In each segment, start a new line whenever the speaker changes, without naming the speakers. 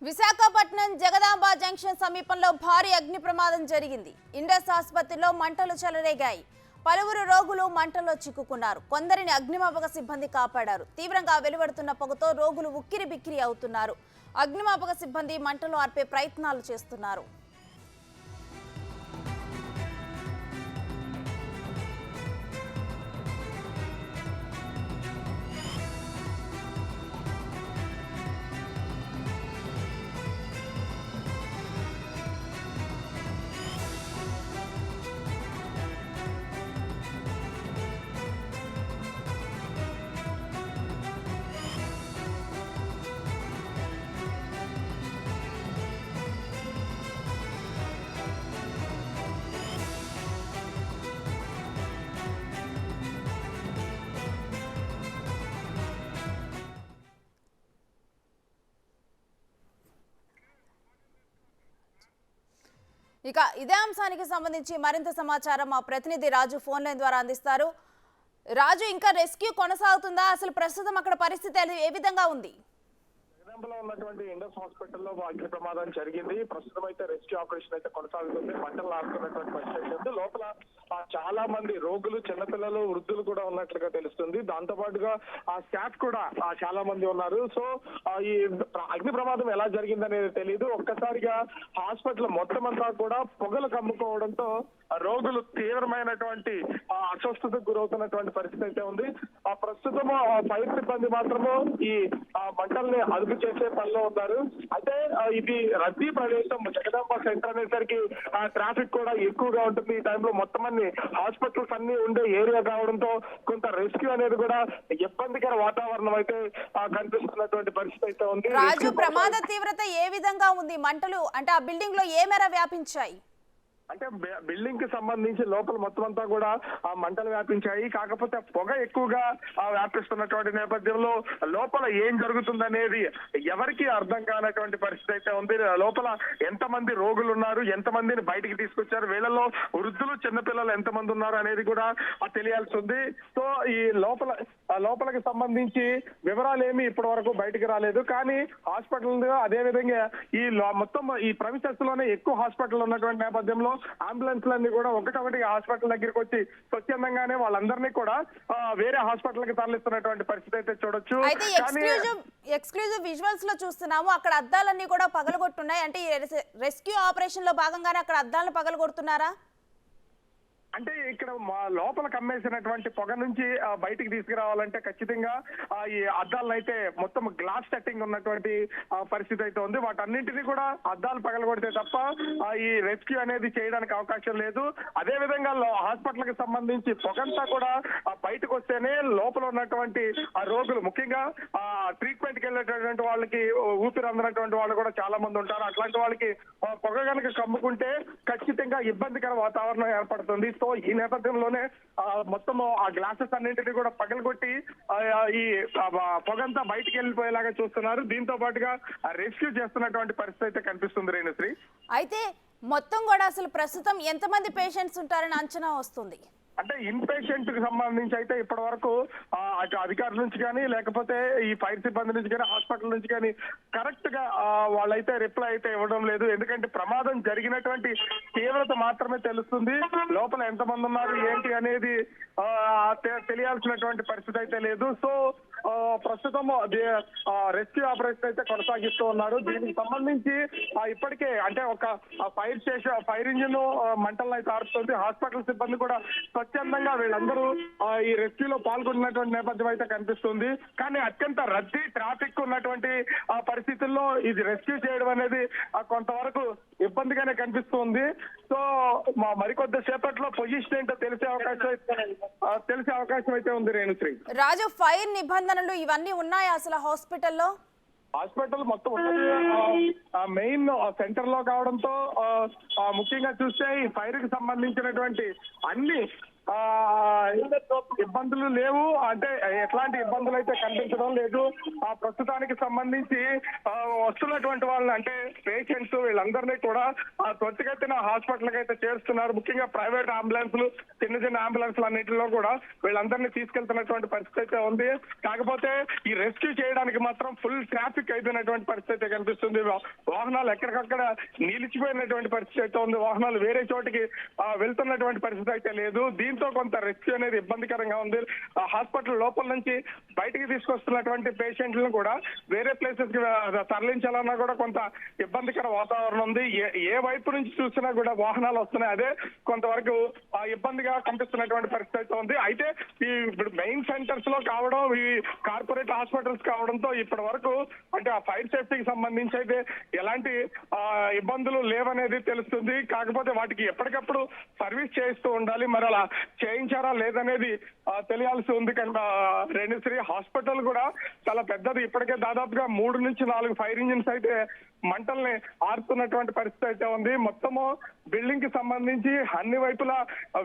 Visakhapatnam Jagadamba junction సమీపంలో భారీ అగ్ని ప్రమాదం జరిగింది. ఇండస్ ఆసుపత్రిలో మంటలు చెలరేగాయి. పలువురు రోగులు మంటల్లో చిక్కుకున్నారు. కొందరిని అగ్నిమాపక సిబ్బంది కాపాడారు. తీవ్రంగా వెలువడుతున్న పొగతో రోగులు ఉక్కిరిబిక్కిరి అవుతున్నారు. అగ్నిమాపక సిబ్బంది మంటలు ఆర్పే ప్రయత్నాలు చేస్తున్నారు. ఇక ఇదే అంశానికి సంబంధించి మరింత సమాచారం మా ప్రతినిధి రాజు ఫోన్ లైన్ ద్వారా అందిస్తారు. రాజు, ఇంకా రెస్క్యూ కొనసాగుతుందా? అసలు ప్రస్తుతం అక్కడ పరిస్థితి ఏ విధంగా ఉంది?
జగదాంబలో ఉన్నటువంటి ఇండస్ హాస్పిటల్లో అగ్ని ప్రమాదం జరిగింది. ప్రస్తుతం అయితే రెస్క్యూ ఆపరేషన్ అయితే కొనసాగుతుంది. మంటలు ఆడుతున్నటువంటి పరిస్థితి. లోపల చాలా మంది రోగులు, చిన్నపిల్లలు, వృద్ధులు కూడా ఉన్నట్లుగా తెలుస్తుంది. దాంతో పాటుగా ఆ స్టాఫ్ కూడా చాలా మంది ఉన్నారు. సో ఈ అగ్ని ప్రమాదం ఎలా జరిగిందనేది తెలియదు. ఒక్కసారిగా హాస్పిటల్ మొత్తం అంతా కూడా పొగలు కమ్ముకోవడంతో రోగులు తీవ్రమైనటువంటి అస్వస్థతకు గురవుతున్నటువంటి పరిస్థితి అయితే ఉంది. ప్రస్తుతం ఫైర్ సిబ్బంది మాత్రము ఈ మంటల్ని అదుపు చేసే పనిలో ఉన్నారు. అయితే ఇది రద్దీ ప్రదేశం, జగదాంబ సెంటర్ అనేసరికి ట్రాఫిక్ కూడా ఎక్కువగా ఉంటుంది. ఈ టైంలో మొత్తం అన్ని హాస్పిటల్స్ అన్ని ఉండే ఏరియా కావడంతో కొంత రెస్క్యూ అనేది కూడా ఇబ్బందికర వాతావరణం అయితే కనిపిస్తున్నటువంటి పరిస్థితి అయితే ఉంది.
రాజు, ప్రమాద తీవ్రత ఏ విధంగా ఉంది? మంటలు అంటే ఆ బిల్డింగ్ లో ఏ మేర వ్యాపించాయి?
అంటే బిల్డింగ్ కి సంబంధించి లోపల మొత్తం అంతా కూడా ఆ మంటలు వ్యాపించాయి. కాకపోతే పొగ ఎక్కువగా వ్యాపిస్తున్నటువంటి నేపథ్యంలో లోపల ఏం జరుగుతుందనేది ఎవరికి అర్థం కానటువంటి పరిస్థితి అయితే ఉంది. లోపల ఎంతమంది రోగులు ఉన్నారు, ఎంతమందిని బయటికి తీసుకొచ్చారు, వీళ్ళలో వృద్ధులు, చిన్నపిల్లలు ఎంతమంది ఉన్నారు అనేది కూడా తెలియాల్సి ఉంది. సో ఈ లోపలికి సంబంధించి వివరాలు ఏమి ఇప్పటి వరకు బయటికి రాలేదు. కానీ హాస్పిటల్ అదే విధంగా ఈ మొత్తం ఈ ప్రమిసెస్ లోనే ఎక్కువ హాస్పిటల్ ఉన్నటువంటి నేపథ్యంలో అంబులెన్స్లన్నీ కూడా ఒకటొకటి హాస్పిటల్ దగ్గరికి వచ్చి స్వచ్ఛందంగానే వాళ్ళందరినీ కూడా వేరే హాస్పిటల్ కి తరలిస్తున్నటువంటి పరిస్థితి అయితే చూడొచ్చు.
అయితే ఎక్స్క్లూజివ్ విజువల్స్ లో చూస్తున్నాము, అక్కడ అద్దాలన్నీ కూడా పగలగొట్టున్నాయి. అంటే ఈ రెస్క్యూ ఆపరేషన్ లో భాగంగానే అక్కడ అద్దాలను పగలగొడుతున్నారా?
అంటే ఇక్కడ మా లోపల కమ్మేసినటువంటి పొగ నుంచి బయటికి తీసుకురావాలంటే ఖచ్చితంగా ఈ అద్దాలను అయితే మొత్తం గ్లాస్ సెట్టింగ్ ఉన్నటువంటి పరిస్థితి అయితే ఉంది. వాటన్నింటినీ కూడా అద్దాలు పగలగొడితే తప్ప ఈ రెస్క్యూ అనేది చేయడానికి అవకాశం లేదు. అదే విధంగా హాస్పిటల్ కి సంబంధించి పొగంతా కూడా బయటకు వస్తేనే లోపల ఉన్నటువంటి రోగులు, ముఖ్యంగా ట్రీట్మెంట్ కి వెళ్ళేటటువంటి వాళ్ళకి ఊపిరి అందనటువంటి వాళ్ళు కూడా చాలా మంది ఉంటారు. అట్లాంటి వాళ్ళకి పొగ కనుక కమ్ముకుంటే ఖచ్చితంగా ఇబ్బందికర వాతావరణం ఏర్పడుతుంది. సో ఈ నేపథ్యంలోనే మొత్తం ఆ గ్లాసెస్ అన్నింటినీ కూడా పగలగొట్టి ఈ పొగంతా బయటికి వెళ్ళిపోయేలాగా చూస్తున్నారు. దీంతో పాటుగా రెస్క్యూ చేస్తున్నటువంటి పరిస్థితి అయితే కనిపిస్తుంది రేణుశ్రీ.
అయితే మొత్తం కూడా అసలు ప్రస్తుతం ఎంతమంది పేషెంట్స్ ఉంటారని అంచనా వస్తుంది?
అంటే ఇన్ పేషెంట్ కి సంబంధించి అయితే ఇప్పటి వరకు అటు అధికారుల నుంచి కానీ, లేకపోతే ఈ ఫైర్ సిబ్బంది నుంచి కానీ, హాస్పిటల్ నుంచి కానీ కరెక్ట్ గా వాళ్ళైతే రిప్లై అయితే ఇవ్వడం లేదు. ఎందుకంటే ప్రమాదం జరిగినటువంటి తీవ్రత మాత్రమే తెలుస్తుంది. లోపల ఎంతమంది ఉన్నారు ఏంటి అనేది తెలియాల్సినటువంటి పరిస్థితి అయితే లేదు. సో ప్రస్తుతం రెస్క్యూ ఆపరేషన్ అయితే కొనసాగిస్తూ ఉన్నారు. దీనికి సంబంధించి ఇప్పటికే అంటే ఒక ఫైర్ ఇంజిన్ మంటలను అయితే ఆడుతుంది. హాస్పిటల్ సిబ్బంది కూడా స్వచ్ఛందంగా వీళ్ళందరూ ఈ రెస్క్యూలో పాల్గొన్నటువంటి నేపథ్యం అయితే కనిపిస్తుంది. కానీ అత్యంత రద్దీ, ట్రాఫిక్ ఉన్నటువంటి పరిస్థితుల్లో ఇది రెస్క్యూ చేయడం అనేది కొంతవరకు ఇబ్బందిగానే కనిపిస్తుంది. సో మరికొద్ది సేపట్లో పొజిషన్ ఏంటో తెలిసే అవకాశం అయితే ఉంది రేణుశ్రీ.
రాజు, ఫైర్ నిబంధనలు ఇవన్నీ ఉన్నాయా అసలు హాస్పిటల్లో?
హాస్పిటల్ మొత్తం మెయిన్ సెంటర్ లో కావడంతో ముఖ్యంగా చూస్తే ఈ ఫైర్ కి సంబంధించినటువంటి అన్ని ఆ ఇబ్బందులు లేవు, అంటే ఎట్లాంటి ఇబ్బందులు అయితే కనిపించడం లేదు. ఆ ప్రస్తుతానికి సంబంధించి వస్తున్నటువంటి వాళ్ళని అంటే పేషెంట్స్ వీళ్ళందరినీ కూడా త్వరితగతిన హాస్పిటల్ అయితే చేరుస్తున్నారు. ముఖ్యంగా ప్రైవేట్ అంబులెన్స్లు, చిన్న చిన్న అంబులెన్స్లు అన్నింటిలో కూడా వీళ్ళందరినీ తీసుకెళ్తున్నటువంటి పరిస్థితి అయితే ఉంది. కాకపోతే ఈ రెస్క్యూ చేయడానికి మాత్రం ఫుల్ ట్రాఫిక్ అయిపోయినటువంటి పరిస్థితి అయితే కనిపిస్తుంది. వాహనాలు ఎక్కడికక్కడ నిలిచిపోయినటువంటి పరిస్థితి అయితే ఉంది. వాహనాలు వేరే చోటికి వెళ్తున్నటువంటి పరిస్థితి అయితే లేదు. దీంతో కొంత రెస్క్యూ అనేది ఇబ్బందికరంగా ఉంది. హాస్పిటల్ లోపల నుంచి బయటికి తీసుకొస్తున్నటువంటి పేషెంట్లను కూడా వేరే ప్లేసెస్ కి తరలించాలన్నా కూడా కొంత ఇబ్బందికర వాతావరణం ఉంది. ఏ వైపు నుంచి చూసినా కూడా వాహనాలు వస్తున్నాయి. అదే కొంతవరకు ఇబ్బందిగా కనిపిస్తున్నటువంటి పరిస్థితి అయితే ఉంది. అయితే ఈ ఇప్పుడు మెయిన్ సెంటర్స్ లో కావడం, ఈ కార్పొరేట్ హాస్పిటల్స్ కావడంతో ఇప్పటి వరకు అంటే ఆ ఫైర్ సేఫ్టీకి సంబంధించి అయితే ఎలాంటి ఇబ్బందులు లేవనేది తెలుస్తుంది. కాకపోతే వాటికి ఎప్పటికప్పుడు సర్వీస్ చేయిస్తూ ఉండాలి. మరి అలా చేయించారా లేదనేది తెలియాల్సి ఉంది. రేణుశ్రీ హాస్పిటల్ కూడా చాలా పెద్దది. ఇప్పటికే దాదాపుగా 3 నుంచి 4 ఫైర్ ఇంజిన్స్ అయితే మంటల్ని ఆరుతున్నటువంటి పరిస్థితి అయితే ఉంది. మొత్తము బిల్డింగ్ కి సంబంధించి అన్ని వైపులా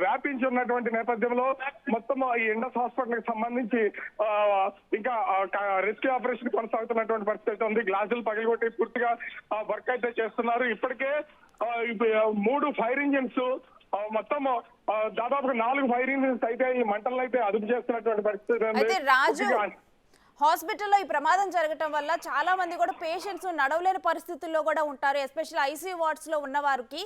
వ్యాపించి ఉన్నటువంటి నేపథ్యంలో మొత్తము ఈ ఇండస్ హాస్పిటల్ కి సంబంధించి ఇంకా రెస్క్యూ ఆపరేషన్ కొనసాగుతున్నటువంటి పరిస్థితి అయితే ఉంది. గ్లాసులు పగిలిగొట్టి పూర్తిగా వర్క్ అయితే చేస్తున్నారు. ఇప్పటికే 3 ఫైర్ ఇంజిన్స్ మొత్తం దాదాపుగా 4 ఫైర్ ఇంజిన్స్ అయితే ఈ మంటలను అయితే అదుపు చేస్తున్నటువంటి పరిస్థితి.
హాస్పిటల్లో ఈ ప్రమాదం జరగటం వల్ల చాలా మంది కూడా పేషెంట్స్ నడవలేని పరిస్థితుల్లో కూడా ఉంటారు, ఎస్పెషల్లీ ఐసీయూ వార్డ్స్ లో ఉన్న వారికి.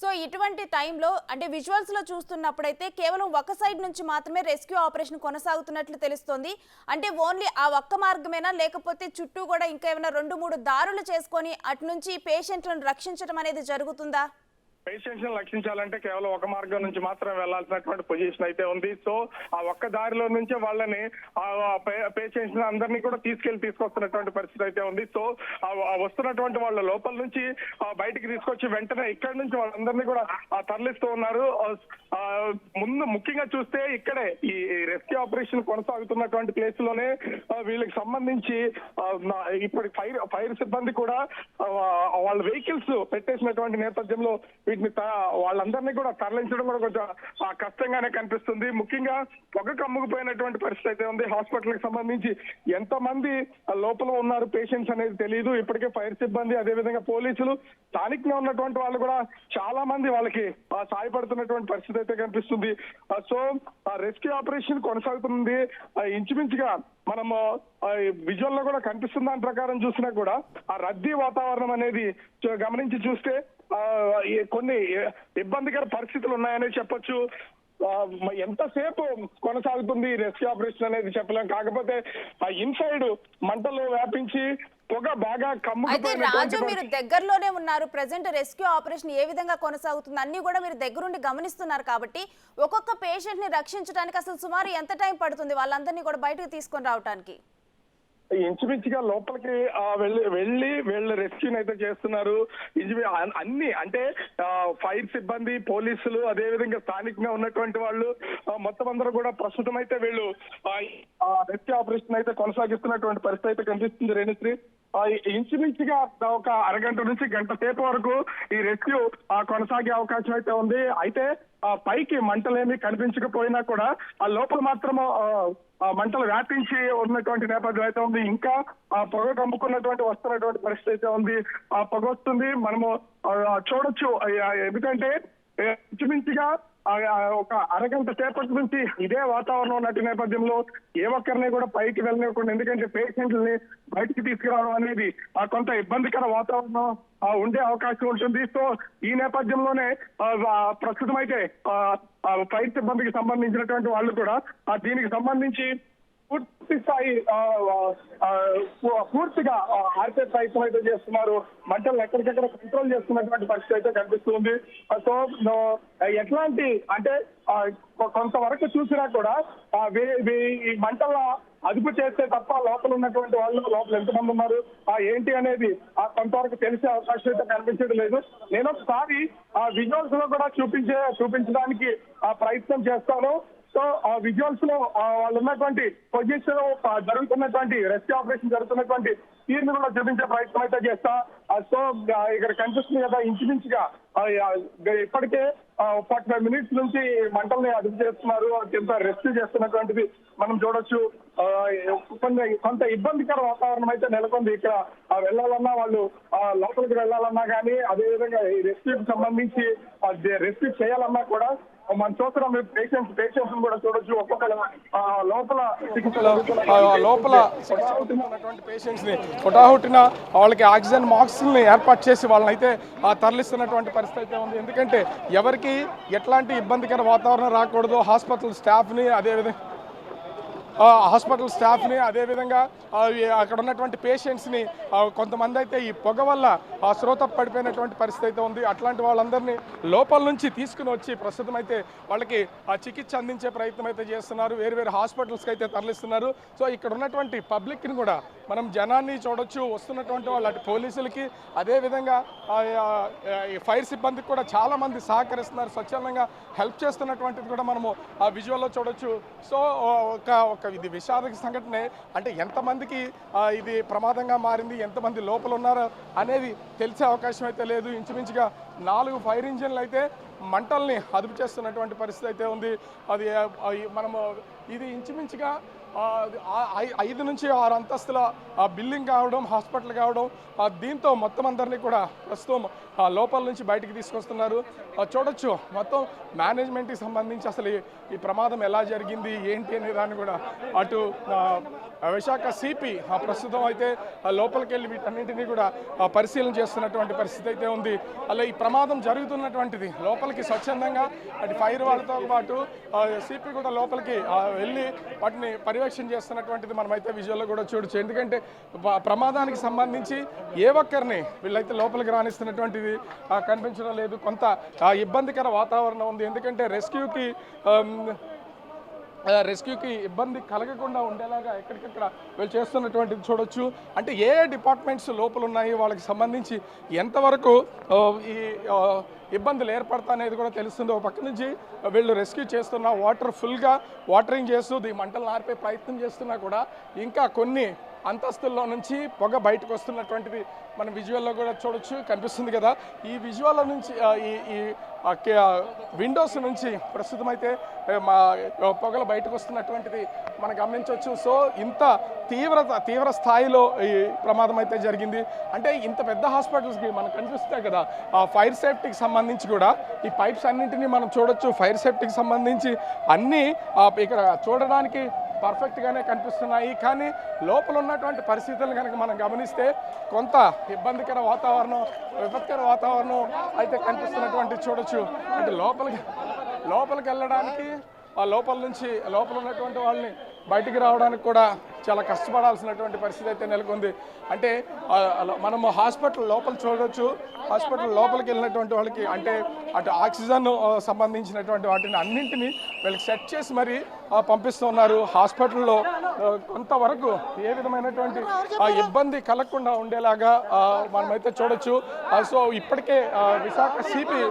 సో ఇటువంటి టైంలో అంటే విజువల్స్ లో చూస్తున్నప్పుడైతే కేవలం ఒక సైడ్ నుంచి మాత్రమే రెస్క్యూ ఆపరేషన్ కొనసాగుతున్నట్లు తెలుస్తోంది. అంటే ఓన్లీ ఆ ఒక్క మార్గమేనా, లేకపోతే చుట్టూ కూడా ఇంకా ఏమైనా 2-3 దారులు చేసుకొని అటు నుంచి పేషెంట్లను రక్షించడం అనేది జరుగుతుందా?
పేషెంట్స్ రక్షించాలంటే కేవలం ఒక మార్గం నుంచి మాత్రం వెళ్లాల్సినటువంటి పొజిషన్ అయితే ఉంది. సో ఆ ఒక్క దారిలో నుంచే వాళ్ళని పేషెంట్స్ అందరినీ కూడా తీసుకొస్తున్నటువంటి పరిస్థితి అయితే ఉంది. సో వస్తున్నటువంటి వాళ్ళ లోపల నుంచి బయటికి తీసుకొచ్చి వెంటనే ఇక్కడి నుంచి వాళ్ళందరినీ కూడా తరలిస్తూ ఉన్నారు. ముందు ముఖ్యంగా చూస్తే ఇక్కడే ఈ రెస్క్యూ ఆపరేషన్ కొనసాగుతున్నటువంటి ప్లేస్ లోనే వీళ్ళకి సంబంధించి ఇప్పుడు ఫైర్ సిబ్బంది కూడా వాళ్ళ వెహికల్స్ పెట్టేసినటువంటి నేపథ్యంలో వాళ్ళందరినీ కూడా తరలించడం కూడా కొంచెం కష్టంగానే కనిపిస్తుంది. ముఖ్యంగా పొగ కమ్ముకుపోయినటువంటి పరిస్థితి అయితే ఉంది. హాస్పిటల్ కి సంబంధించి ఎంతమంది లోపల ఉన్నారు పేషెంట్స్ అనేది తెలియదు. ఇప్పటికే ఫైర్ సిబ్బంది, అదేవిధంగా పోలీసులు, స్థానికంగా ఉన్నటువంటి వాళ్ళు కూడా చాలా మంది వాళ్ళకి సాయపడుతున్నటువంటి పరిస్థితి అయితే కనిపిస్తుంది. సో రెస్క్యూ ఆపరేషన్ కొనసాగుతుంది. ఇంచుమించుగా మనము విజువల్ లో కూడా కనిపిస్తుంది. దాని ప్రకారం చూసినా కూడా ఆ రద్దీ వాతావరణం అనేది గమనించి చూస్తే కొన్ని ఇబ్బందికర పరిస్థితులు ఉన్నాయని చెప్పొచ్చు. ఎంతసేపు కొనసాగుతుంది రెస్క్యూ ఆపరేషన్ అనేది చెప్పలేం. కాకపోతే ఇన్సైడ్ మంటలు వ్యాపించి పొగ బాగా
అయితే రాజు, మీరు దగ్గరలోనే ఉన్నారు. ప్రెసెంట్ రెస్క్యూ ఆపరేషన్ ఏ విధంగా కొనసాగుతుంది అన్ని కూడా మీరు దగ్గరుండి గమనిస్తున్నారు కాబట్టి ఒక్కొక్క పేషెంట్ ని రక్షించడానికి అసలు సుమారు ఎంత టైం పడుతుంది వాళ్ళందరినీ కూడా బయటకు తీసుకొని రావడానికి?
ఇంచుమించుగా లోపలికి వెళ్ళి వీళ్ళు రెస్క్యూని అయితే చేస్తున్నారు. అన్ని అంటే ఫైర్ సిబ్బంది, పోలీసులు, అదేవిధంగా స్థానికంగా ఉన్నటువంటి వాళ్ళు మొత్తం అందరూ కూడా ప్రస్తుతం అయితే వీళ్ళు రెస్క్యూ ఆపరేషన్ అయితే కొనసాగిస్తున్నటువంటి పరిస్థితి అయితే కనిపిస్తుంది. రేణుశ్రీ, ఇంచుమించుగా ఒక అరగంట నుంచి గంట సేపు వరకు ఈ రెస్క్యూ కొనసాగే అవకాశం అయితే ఉంది. అయితే పైకి మంటలేమి కనిపించకపోయినా కూడా ఆ లోపల మాత్రము మంటలు వ్యాపించి ఉన్నటువంటి నేపథ్యం అయితే ఉంది. ఇంకా ఆ పొగ కమ్ముకున్నటువంటి వస్తున్నటువంటి పరిస్థితి అయితే ఉంది. ఆ పొగ వస్తుంది, మనము చూడొచ్చు. ఎందుకంటే ఇంచుమించుగా ఒక అరగంట సేపటి నుంచి ఇదే వాతావరణం ఉన్నట్టు నేపథ్యంలో ఏ ఒక్కరిని కూడా పైకి వెళ్ళనివ్వకుండా, ఎందుకంటే పేషెంట్లని బయటికి తీసుకురావడం అనేది కొంత ఇబ్బందికర వాతావరణం ఉండే అవకాశం ఉంటుంది. సో ఈ నేపథ్యంలోనే ప్రస్తుతం అయితే ఫైర్ సిబ్బందికి సంబంధించినటువంటి వాళ్ళు కూడా దీనికి సంబంధించి పూర్తి స్థాయి పూర్తిగా ఆర్పే ప్రయత్నం అయితే చేస్తున్నారు. మంటలు ఎక్కడికెక్కడ కంట్రోల్ చేస్తున్నటువంటి పరిస్థితి అయితే కనిపిస్తుంది. సో ఎట్లాంటి అంటే కొంతవరకు చూసినా కూడా ఈ మంటల అదుపు చేస్తే తప్ప లోపల ఉన్నటువంటి వాళ్ళు లోపల ఎంతమంది ఉన్నారు ఏంటి అనేది కొంతవరకు తెలిసే అవకాశం అయితే కనిపించడం లేదు. నేను ఒకసారి విజువల్స్ లో కూడా చూపించడానికి ప్రయత్నం చేస్తాను. సో ఆ విజువల్స్ లో వాళ్ళు ఉన్నటువంటి పొజిషన్ జరుగుతున్నటువంటి రెస్క్యూ ఆపరేషన్ జరుగుతున్నటువంటి తీరును కూడా చూపించే ప్రయత్నం అయితే చేస్తా. సో ఇక్కడ కనిపిస్తుంది కదా ఇంచుమించుగా ఇప్పటికే 45 మినిట్స్ నుంచి మంటల్ని అదుపు చేస్తున్నారు, కొంత రెస్క్యూ చేస్తున్నటువంటిది మనం చూడొచ్చు. కొంత ఇబ్బందికర వాతావరణం అయితే నెలకొంది. ఇక్కడ వెళ్ళాలన్నా వాళ్ళు లోపలికి వెళ్ళాలన్నా కానీ, అదేవిధంగా ఈ రెస్క్యూకి సంబంధించి రెస్క్యూ చేయాలన్నా కూడా మనం చూస్తున్నాం. పేషెంట్స్ కూడా చూడొచ్చు. ఒక్కొక్క లోపల పేషెంట్స్ ని హుటాహుటిన వాళ్ళకి ఆక్సిజన్ మాస్క్ ని ఏర్పాటు చేసి వాళ్ళని అయితే తరలిస్తున్నటువంటి పరిస్థితి అయితే ఉంది. ఎందుకంటే ఎవరికి ఎట్లాంటి ఇబ్బందికర వాతావరణం రాకూడదు, హాస్పిటల్ స్టాఫ్ని అదేవిధంగా అక్కడ ఉన్నటువంటి పేషెంట్స్ని కొంతమంది అయితే ఈ పొగ వల్ల శ్రోత పడిపోయినటువంటి పరిస్థితి అయితే ఉంది. అట్లాంటి వాళ్ళందరినీ లోపల నుంచి తీసుకుని వచ్చి ప్రస్తుతం అయితే వాళ్ళకి చికిత్స అందించే ప్రయత్నం అయితే చేస్తున్నారు. వేరు హాస్పిటల్స్కి అయితే తరలిస్తున్నారు. సో ఇక్కడ ఉన్నటువంటి పబ్లిక్ని కూడా మనం జనాన్ని చూడొచ్చు. వస్తున్నటువంటి వాళ్ళు అటు పోలీసులకి అదేవిధంగా ఫైర్ సిబ్బందికి కూడా చాలామంది సహకరిస్తున్నారు, స్వచ్ఛందంగా హెల్ప్ చేస్తున్నటువంటిది కూడా మనము ఆ విజువల్లో చూడొచ్చు. సో ఒక ఇది విషాద సంఘటనే. అంటే ఎంతమందికి ఇది ప్రమాదంగా మారింది, ఎంతమంది లోపల ఉన్నారు అనేది తెలిసే అవకాశం అయితే లేదు. ఇంచుమించుగా 4 ఫైర్ ఇంజిన్లు అయితే మంటల్ని అదుపు చేస్తున్నటువంటి పరిస్థితి అయితే ఉంది. అది మనము ఇది ఇంచుమించుగా 5 నుంచి 6 అంతస్తుల బిల్డింగ్ కావడం, హాస్పిటల్ కావడం, దీంతో మొత్తం అందరినీ కూడా ప్రస్తుతం లోపల నుంచి బయటికి తీసుకొస్తున్నారు. చూడొచ్చు మొత్తం మేనేజ్మెంట్కి సంబంధించి అసలు ఈ ప్రమాదం ఎలా జరిగింది ఏంటి అనే దాన్ని కూడా అటు విశాఖ సిపి ప్రస్తుతం అయితే లోపలికి వెళ్ళి వీటన్నింటినీ కూడా పరిశీలన చేస్తున్నటువంటి పరిస్థితి అయితే ఉంది. అలా ఈ ప్రమాదం జరుగుతున్నటువంటిది లోపలికి స్వచ్ఛందంగా అటు ఫైర్ వాళ్ళతో పాటు సిపి కూడా లోపలికి వెళ్ళి వాటిని పర్యవేక్షణ చేస్తున్నటువంటిది మనమైతే విజువల్లో కూడా చూడొచ్చు. ఎందుకంటే ప్రమాదానికి సంబంధించి ఏ ఒక్కరిని వీళ్ళైతే లోపలికి రాణిస్తున్నటువంటిది కనిపించడం లేదు. కొంత ఇబ్బందికర వాతావరణం ఉంది. ఎందుకంటే రెస్క్యూకి ఇబ్బంది కలగకుండా ఉండేలాగా ఎక్కడికక్కడ వీళ్ళు చేస్తున్నటువంటిది చూడొచ్చు. అంటే ఏ డిపార్ట్మెంట్స్ లోపల ఉన్నాయి, వాళ్ళకి సంబంధించి ఎంతవరకు ఈ ఇబ్బందులు ఏర్పడతా అనేది కూడా తెలుస్తుంది. ఒక పక్క నుంచి వీళ్ళు రెస్క్యూ చేస్తున్న ఫుల్గా వాటరింగ్ చేస్తూ ఈ మంటలు ఆర్పే ప్రయత్నం చేస్తున్నా కూడా ఇంకా కొన్ని అంతస్తుల్లో నుంచి పొగ బయటకు వస్తున్నటువంటిది మనం విజువల్లో కూడా చూడొచ్చు. కనిపిస్తుంది కదా ఈ విజువల్ నుంచి ఈ విండోస్ నుంచి ప్రస్తుతం అయితే పొగలు బయటకు వస్తున్నటువంటిది మనం గమనించవచ్చు. సో ఇంత తీవ్ర స్థాయిలో ఈ ప్రమాదం అయితే జరిగింది. అంటే ఇంత పెద్ద హాస్పిటల్స్కి మనకు కనిపిస్తాయి కదా, ఆ ఫైర్ సేఫ్టీకి సంబంధించి కూడా ఈ పైప్స్ అన్నింటినీ మనం చూడొచ్చు. ఫైర్ సేఫ్టీకి సంబంధించి అన్నీ ఇక్కడ చూడడానికి పర్ఫెక్ట్గానే కనిపిస్తున్నాయి. కానీ లోపల ఉన్నటువంటి పరిస్థితులను కనుక మనం గమనిస్తే కొంత ఇబ్బందికర వాతావరణం, విపత్కర వాతావరణం అయితే కనిపిస్తున్నటువంటి చూడొచ్చు. అంటే లోపలికి వెళ్ళడానికి లోపల ఉన్నటువంటి వాళ్ళని బయటికి రావడానికి కూడా చాలా కష్టపడాల్సినటువంటి పరిస్థితి అయితే నెలకొంది. అంటే మనము హాస్పిటల్ లోపల చూడవచ్చు. హాస్పిటల్ లోపలికి వెళ్ళినటువంటి వాళ్ళకి అంటే అటు ఆక్సిజన్ సంబంధించినటువంటి వాటిని అన్నింటినీ వీళ్ళకి సెట్ చేసి మరి పంపిస్తున్నారు. హాస్పిటల్లో కొంతవరకు ఏ విధమైనటువంటి ఇబ్బంది కలగకుండా ఉండేలాగా మనమైతే చూడొచ్చు. సో ఇప్పటికే విశాఖ సిపి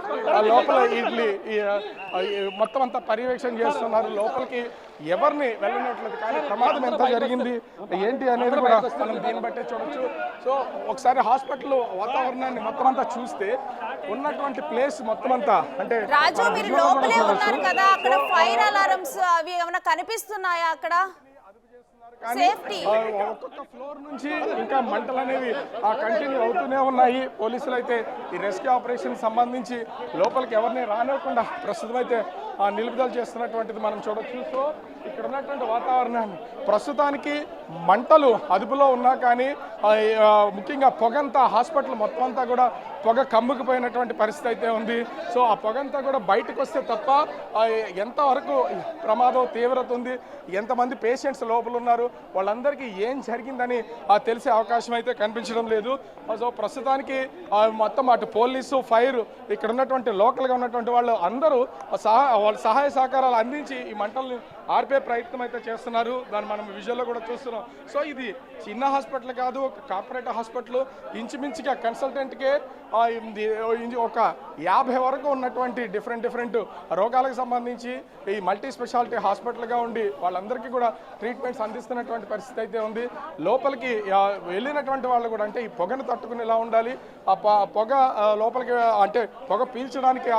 లోపల మొత్తం అంతా పర్యవేక్షణ చేస్తున్నారు. లోపలికి ఎవరిని వెళ్ళినట్లేదు. కానీ ప్రమాదం ఎంత జరిగింది ఏంటి అనేది కూడా మనం దీన్ని బట్టే చూడొచ్చు. సో ఒకసారి హాస్పిటల్ వాతావరణాన్ని మొత్తం అంతా చూస్తే ఉన్నటువంటి ప్లేస్ మొత్తం అంతా అంటే
రాజు మీరు లోపలే ఉన్నారు కదా, అక్కడ ఫైర్ అలారమ్స్ అవి ఏమైనా కనిపిస్తున్నాయా అక్కడ?
ఒక్కొక్క ఫ్లోర్ నుంచి ఇంకా మంటలు అనేవి కంటిన్యూ అవుతూనే ఉన్నాయి. పోలీసులు అయితే ఈ రెస్క్యూ ఆపరేషన్ సంబంధించి లోపలికి ఎవరిని రానివ్వకుండా ప్రస్తుతం అయితే నిలుపుదల చేస్తున్నటువంటిది మనం చూడొచ్చు. సో ఇక్కడ ఉన్నటువంటి వాతావరణాన్ని ప్రస్తుతానికి మంటలు అదుపులో ఉన్నా కానీ ముఖ్యంగా పొగంతా హాస్పిటల్ మొత్తం అంతా కూడా పొగ కమ్ముకుపోయినటువంటి పరిస్థితి అయితే ఉంది. సో ఆ పొగంతా కూడా బయటకు వస్తే తప్ప ఎంతవరకు ప్రమాదం తీవ్రత ఉంది, ఎంతమంది పేషెంట్స్ లోపల ఉన్నారు, వాళ్ళందరికీ ఏం జరిగిందని తెలిసే అవకాశం అయితే కనిపించడం లేదు. సో ప్రస్తుతానికి మొత్తం అటు పోలీసు ఫైర్ ఇక్కడ ఉన్నటువంటి లోకల్గా ఉన్నటువంటి వాళ్ళు అందరూ వాళ్ళ సహాయ సహకారాలు అందించి ఈ మంటల్ని
ఆర్పే ప్రయత్నం అయితే చేస్తున్నారు. దాన్ని మనం విజువల్లో కూడా చూస్తున్నాం. సో ఇది చిన్న హాస్పిటల్ కాదు, ఒక కార్పొరేట్ హాస్పిటల్. ఇంచుమించుగా కన్సల్టెంట్కే ఒక 50 వరకు ఉన్నటువంటి డిఫరెంట్ రోగాలకు సంబంధించి ఈ మల్టీ స్పెషాలిటీ హాస్పిటల్గా ఉండి వాళ్ళందరికీ కూడా ట్రీట్మెంట్స్ అందిస్తున్నటువంటి పరిస్థితి అయితే ఉంది. లోపలికి వెళ్ళినటువంటి వాళ్ళు కూడా అంటే ఈ పొగను తట్టుకుని ఎలా ఉండాలి, ఆ పొగ లోపలికి అంటే పొగ పీల్చడానికి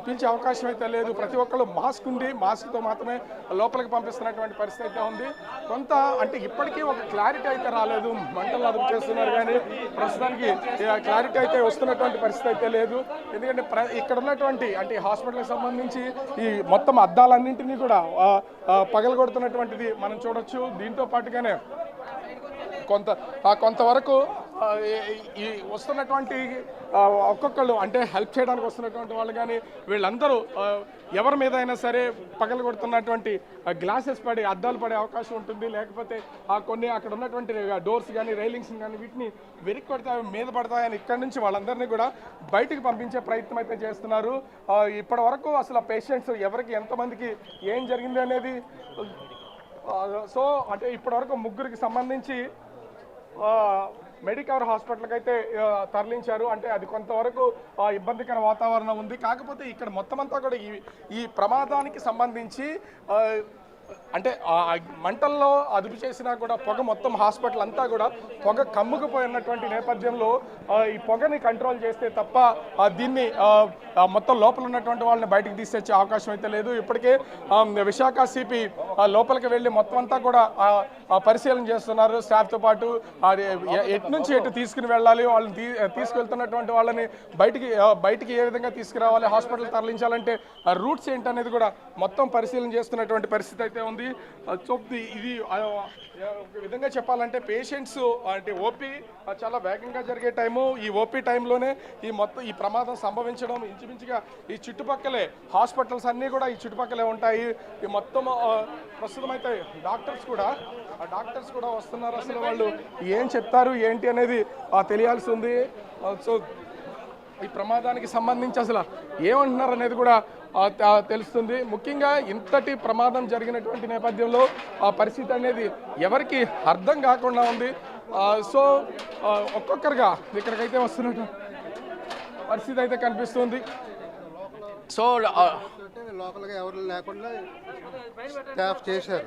పీల్చే అవకాశం అయితే లేదు. ప్రతి ఒక్కళ్ళు మాస్క్ ఉండి మాస్క్తో మాత్రమే లోపలికి పంపిస్తున్నటువంటి పరిస్థితి అయితే ఉంది. కొంత అంటే ఇప్పటికీ ఒక క్లారిటీ అయితే రాలేదు. మంటలు అదుపు చేస్తున్నారు కానీ ప్రస్తుతానికి క్లారిటీ అయితే వస్తున్నటువంటి పరిస్థితి అయితే లేదు. ఎందుకంటే ఇక్కడ ఉన్నటువంటి అంటే హాస్పిటల్కి సంబంధించి ఈ మొత్తం అద్దాలన్నింటినీ కూడా పగలగొడుతున్నటువంటిది మనం చూడొచ్చు. దీంతో పాటుగానే కొంతవరకు ఈ వస్తున్నటువంటి ఒక్కొక్కళ్ళు అంటే హెల్ప్ చేయడానికి వస్తున్నటువంటి వాళ్ళు కానీ వీళ్ళందరూ ఎవరి మీద అయినా సరే పగలు కొడుతున్నటువంటి గ్లాసెస్ పడి అద్దాలు పడే అవకాశం ఉంటుంది. లేకపోతే కొన్ని అక్కడ ఉన్నటువంటి డోర్స్ కానీ రైలింగ్స్ కానీ వీటిని వెనక్కి పడతాయి, మీద పడతాయని ఇక్కడ నుంచి వాళ్ళందరినీ కూడా బయటికి పంపించే ప్రయత్నం అయితే చేస్తున్నారు. ఇప్పటి వరకు అసలు పేషెంట్స్ ఎవరికి ఎంతమందికి ఏం జరిగింది అనేది సో అంటే ఇప్పటివరకు 3కి సంబంధించి మెడికవర్ హాస్పిటల్కి అయితే తరలించారు. అంటే అది కొంతవరకు ఇబ్బందికర వాతావరణం ఉంది. కాకపోతే ఇక్కడ మొత్తం అంతా కూడా ఈ ప్రమాదానికి సంబంధించి అంటే మంటల్లో అదుపు చేసినా కూడా పొగ మొత్తం హాస్పిటల్ అంతా కూడా పొగ కమ్ముకుపోయినటువంటి నేపథ్యంలో ఈ పొగని కంట్రోల్ చేస్తే తప్ప దీన్ని మొత్తం లోపల ఉన్నటువంటి వాళ్ళని బయటికి తీసుకొచ్చే అవకాశం అయితే లేదు. ఇప్పటికే విశాఖ సిపి లోపలికి వెళ్ళి మొత్తం అంతా కూడా పరిశీలన చేస్తున్నారు. స్టాఫ్తో పాటు ఎటు నుంచి ఎటు తీసుకుని వెళ్ళాలి, వాళ్ళని తీసుకెళ్తున్నటువంటి వాళ్ళని బయటికి ఏ విధంగా తీసుకురావాలి, హాస్పిటల్ తరలించాలంటే రూట్స్ ఏంటనేది కూడా మొత్తం పరిశీలన చేస్తున్నటువంటి పరిస్థితి అయితే ఉంది. సో ఇది ఒక విధంగా చెప్పాలంటే పేషెంట్స్ అంటే ఓపీ చాలా వేగంగా జరిగే టైము. ఈ ఓపీ టైంలోనే ఈ ప్రమాదం సంభవించడం. ఇంచుమించుగా ఈ చుట్టుపక్కలే హాస్పిటల్స్ అన్నీ కూడా ఈ చుట్టుపక్కలే ఉంటాయి. ఈ మొత్తం ప్రస్తుతం అయితే డాక్టర్స్ కూడా వస్తున్నారు. అసలు వాళ్ళు ఏం చెప్తారు ఏంటి అనేది తెలియాల్సి ఉంది. సో ఈ ప్రమాదానికి సంబంధించి అసలు ఏమంటున్నారు అనేది కూడా తెలుస్తుంది. ముఖ్యంగా ఇంతటి ప్రమాదం జరిగినటువంటి నేపథ్యంలో ఆ పరిస్థితి అనేది ఎవరికి అర్థం కాకుండా ఉంది. సో ఒక్కొక్కరుగా ఇక్కడికైతే వస్తున్నట్టు పరిస్థితి అయితే కనిపిస్తుంది. సో
లోపలిగా ఎవరు లేకుండా స్టాఫ్ చేశారు.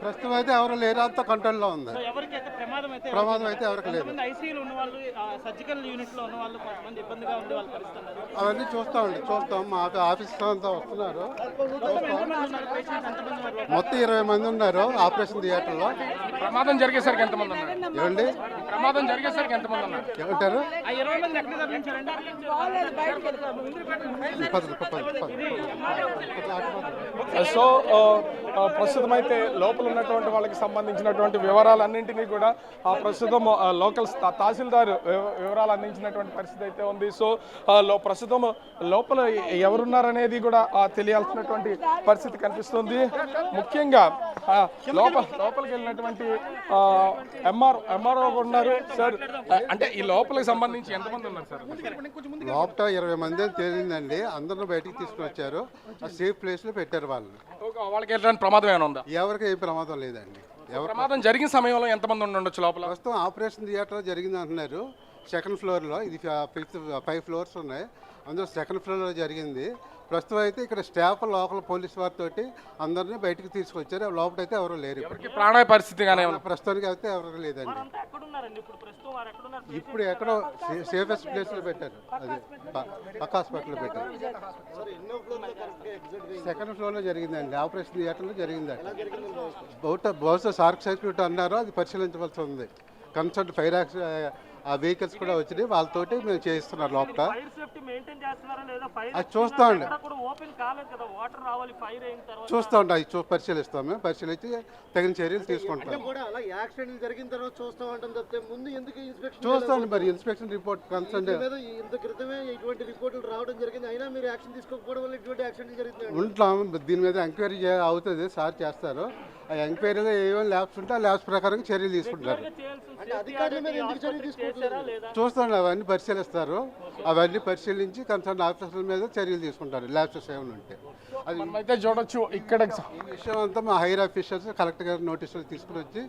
ప్రస్తుతం అయితే ఎవరు లేరు, అంత కంట్రోల్లో ఉంది. ప్రమాదం అయితే ఎవరికి లేదు. అవన్నీ చూస్తాం. మా ఆఫీస్ అంతా వస్తున్నారు. మొత్తం 20 మంది ఉన్నారు ఆపరేషన్ థియేటర్లో.
ప్రమాదం జరిగేసరికి ఎంతమంది ఉన్నారు?
ఏమండి
ప్రమాదం జరిగేసరికి ఎంతమంది ఉన్నారు?
ఏమంటారు?
సో ప్రస్తుతం అయితే లోపల ఉన్నటువంటి వాళ్ళకి సంబంధించినటువంటి వివరాలన్నింటినీ కూడా ప్రస్తుతం లోకల్ తహసీల్దార్ వివరాలు అందించినటువంటి పరిస్థితి అయితే ఉంది. సో ప్రస్తుతం లోపల ఎవరున్నారనేది కూడా తెలియాల్సినటువంటి పరిస్థితి కనిపిస్తుంది. ముఖ్యంగా లోపలికి వెళ్ళినటువంటి ఎంఆర్ఓ ఉన్నారు. సార్ అంటే ఈ లోపలికి సంబంధించి ఎంతమంది ఉన్నారు సార్?
లోపల 20 మంది అని తేలిందండి. అందరూ బయటికి తీసుకుని వచ్చారు. సేఫ్ ప్లేస్ లో పెట్టారు
వాళ్ళకి ఎలాంటి ప్రమాదం ఏమైనా ఉందా?
ఎవరికి ఏ ప్రమాదం లేదండి.
ప్రమాదం జరిగిన సమయంలో ఎంతమంది ఉండొచ్చు లోపల?
ప్రస్తుతం ఆపరేషన్ థియేటర్ జరిగింది అంటున్నారు. సెకండ్ ఫ్లోర్లో, ఇది 5 ఫ్లోర్స్ ఉన్నాయి. అందులో సెకండ్ ఫ్లోర్లో జరిగింది. ప్రస్తుతం అయితే ఇక్కడ స్టాఫ్ లోకల్ పోలీస్ వారితో అందరినీ బయటకు తీసుకొచ్చారు. లోపల అయితే ఎవరు లేరు.
ప్రాణాయ పరిస్థితి
ప్రస్తుతానికి అయితే ఎవరు లేదండి. ఇప్పుడు ఎక్కడో సేఫెస్ట్ ప్లేస్ లో పెట్టారు. అది పక్క హాస్పిటల్ పెట్టారు. సెకండ్ ఫ్లోర్ లో జరిగిందండి. ఆపరేషన్ థియేటర్ లో జరిగిందండి. బహుశా షార్ట్ సర్క్యూట్ అన్నారు. అది పరిశీలించవలసి ఉంది. కన్సర్న్ ఫైర్ ఆ వెహికల్స్ కూడా వచ్చినాయి. వాళ్ళతోటి మేము చేయిస్తున్నారు లోపల. అది చూస్తామండి. అది పరిశీలిస్తాం. మేము పరిశీలించి తగిన చర్యలు తీసుకుంటాం. చూస్తాం మరి ఇన్స్పెక్షన్ రిపోర్ట్ కన్సర్న్ ఉంటాం. దీని మీద ఎంక్వైరీ అవుతుంది. సార్ చేస్తారు. ఆ ఎంక్వైరీలో ఏమేమి ల్యాబ్స్ ఉంటే ఆ ల్యాబ్స్ ప్రకారం చర్యలు తీసుకుంటారు. చూస్తాను, అవన్నీ పరిశీలిస్తారు. అవన్నీ పరిశీలించి కన్సర్న్ ఆఫీసర్ల మీద చర్యలు తీసుకుంటారు ల్యాబ్సెస్ ఏమైనా ఉంటే. అది
మనమైతే చూడొచ్చు ఇక్కడ
ఈ విషయం అంతా మా హైయర్ ఆఫీసర్స్ కలెక్టర్ గారి నోటీసులు తీసుకుని వచ్చి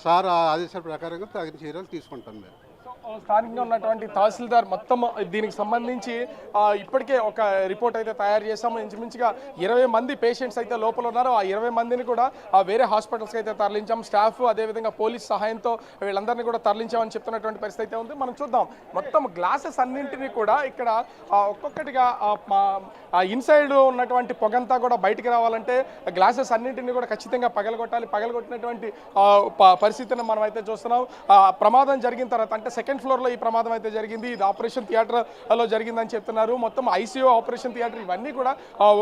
సార్ ఆదేశాల ప్రకారంగా తగిన చర్యలు తీసుకుంటాం మేము.
స్థానికంగా ఉన్నటువంటి తహసీల్దార్ మొత్తం దీనికి సంబంధించి ఇప్పటికే ఒక రిపోర్ట్ అయితే తయారు చేసాము. ఇంచుమించుగా 20 మంది పేషెంట్స్ అయితే లోపల ఉన్నారు. ఆ 20 మందిని కూడా వేరే హాస్పిటల్స్కి అయితే తరలించాం. స్టాఫ్ అదేవిధంగా పోలీస్ సహాయంతో వీళ్ళందరినీ కూడా తరలించామని చెప్తున్నటువంటి పరిస్థితి అయితే ఉంది. మనం చూద్దాం, మొత్తం గ్లాసెస్ అన్నింటినీ కూడా ఇక్కడ ఒక్కొక్కటిగా ఇన్సైడ్ ఉన్నటువంటి పొగంతా కూడా బయటికి రావాలంటే గ్లాసెస్ అన్నింటినీ కూడా ఖచ్చితంగా పగలగొట్టాలి. పగలగొట్టినటువంటి పరిస్థితిని మనం అయితే చూస్తున్నాం. ప్రమాదం జరిగిన తర్వాత అంటే సెకండ్ ఫ్లోర్లో ఈ ప్రమాదం అయితే జరిగింది. ఇది ఆపరేషన్ థియేటర్లో జరిగిందని చెప్తున్నారు. మొత్తం ఐసీయూ, ఆపరేషన్ థియేటర్ ఇవన్నీ కూడా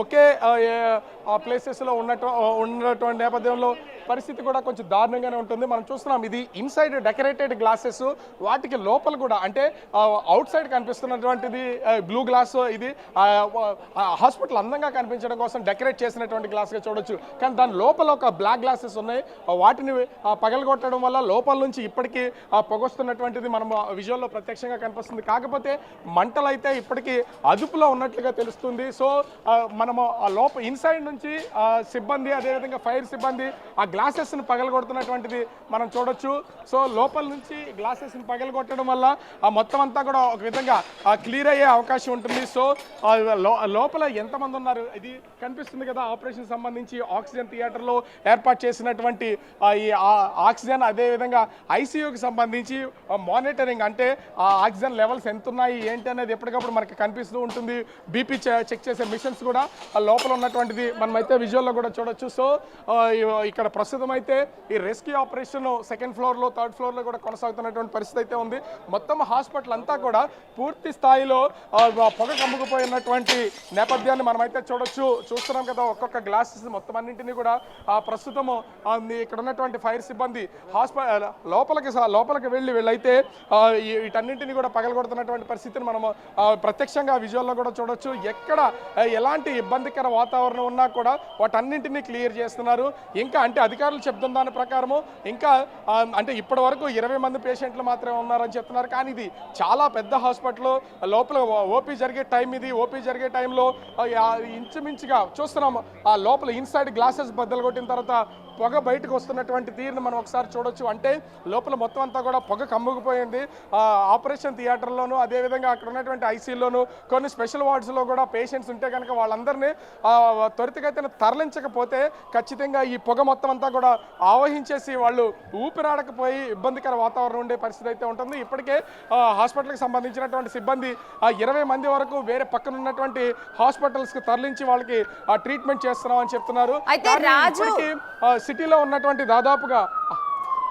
ఒకే ప్లేసెస్లో ఉన్నటువంటి నేపథ్యంలో పరిస్థితి కూడా కొంచెం దారుణంగానే ఉంటుంది. మనం చూస్తున్నాం, ఇది ఇన్సైడ్ డెకరేటెడ్ గ్లాసెస్, వాటికి లోపల కూడా అంటే అవుట్ సైడ్ కనిపిస్తున్నటువంటిది బ్లూ గ్లాస్. ఇది హాస్పిటల్ అందంగా కనిపించడం కోసం డెకరేట్ చేసినటువంటి గ్లాస్గా చూడొచ్చు. కానీ దాని లోపల ఒక బ్లాక్ గ్లాసెస్ ఉన్నాయి. వాటిని పగలగొట్టడం వల్ల లోపల నుంచి ఇప్పటికీ పొగొస్తున్నటువంటిది మనం విజువల్లో ప్రత్యక్షంగా కనిపిస్తుంది. కాకపోతే మంటలు అయితే ఇప్పటికీ అదుపులో ఉన్నట్లుగా తెలుస్తుంది. సో మనము ఆ ఇన్సైడ్ నుంచి సిబ్బంది అదేవిధంగా ఫైర్ సిబ్బంది ఆ గ్లాసెస్ని పగలగొడుతున్నటువంటిది మనం చూడొచ్చు. సో లోపల నుంచి గ్లాసెస్ని పగలగొట్టడం వల్ల మొత్తం అంతా కూడా ఒక విధంగా క్లియర్ అయ్యే అవకాశం ఉంటుంది. సో లోపల ఎంతమంది ఉన్నారు ఇది కనిపిస్తుంది కదా. ఆపరేషన్ సంబంధించి ఆక్సిజన్ థియేటర్లో ఏర్పాటు చేసినటువంటి ఈ ఆక్సిజన్ అదేవిధంగా ఐసీయూకి సంబంధించి మానిటరింగ్ అంటే ఆక్సిజన్ లెవెల్స్ ఎంత ఉన్నాయి ఏంటి అనేది ఎప్పటికప్పుడు మనకి కనిపిస్తూ ఉంటుంది. బీపీ చెక్ చేసే మిషన్స్ కూడా లోపల ఉన్నటువంటిది మనమైతే విజువల్లో కూడా చూడొచ్చు. సో ఇక్కడ ప్రస్తుతం అయితే ఈ రెస్క్యూ ఆపరేషన్ సెకండ్ ఫ్లోర్లో థర్డ్ ఫ్లోర్లో కూడా కొనసాగుతున్నటువంటి పరిస్థితి అయితే ఉంది. మొత్తం హాస్పిటల్ అంతా కూడా పూర్తి స్థాయిలో పొగ కమ్ముకుపోయినటువంటి నేపథ్యాన్ని మనమైతే చూస్తున్నాం కదా. ఒక్కొక్క గ్లాసెస్ మొత్తం అన్నింటినీ కూడా ప్రస్తుతం ఇక్కడ ఉన్నటువంటి ఫైర్ సిబ్బంది లోపలికి వెళ్ళి వీళ్ళైతే వీటన్నింటినీ కూడా పగలగొడుతున్నటువంటి పరిస్థితిని మనము ప్రత్యక్షంగా విజువల్లో కూడా చూడొచ్చు. ఎక్కడ ఎలాంటి ఇబ్బందికర వాతావరణం ఉన్నా కూడా వాటన్నింటినీ క్లియర్ చేస్తున్నారు. ఇంకా అంటే అధికారులు చెప్తున్న దాని ప్రకారము ఇంకా అంటే ఇప్పటి వరకు 20 మంది పేషెంట్లు మాత్రమే ఉన్నారని చెప్తున్నారు. కానీ ఇది చాలా పెద్ద హాస్పిటల్. లోపల ఓపీ జరిగే టైం ఇది. ఓపీ జరిగే టైంలో ఇంచుమించుగా చూస్తున్నాము ఆ లోపల ఇన్సైడ్ గ్లాసెస్ బద్దలు కొట్టిన తర్వాత పొగ బయటకు వస్తున్నటువంటి తీరును మనం ఒకసారి చూడొచ్చు. అంటే లోపల మొత్తం అంతా కూడా పొగ కమ్ముకుపోయింది. ఆపరేషన్ థియేటర్లోను అదేవిధంగా అక్కడ ఉన్నటువంటి ఐసీయూలోను కొన్ని స్పెషల్ వార్డ్స్లో కూడా పేషెంట్స్ ఉంటే కనుక వాళ్ళందరినీ త్వరితగతిన తరలించకపోతే ఖచ్చితంగా ఈ పొగ మొత్తం అంతా కూడా ఆవహించేసి వాళ్ళు ఊపిరాడకపోయి ఇబ్బందికర వాతావరణం ఉండే పరిస్థితి అయితే ఉంటుంది. ఇప్పటికే హాస్పిటల్కి సంబంధించినటువంటి సిబ్బంది 20 మంది వరకు వేరే పక్కన ఉన్నటువంటి హాస్పిటల్స్కి తరలించి వాళ్ళకి ట్రీట్మెంట్ చేస్తున్నామని చెప్తున్నారు. సిటీలో ఉన్నటువంటి దాదాపుగా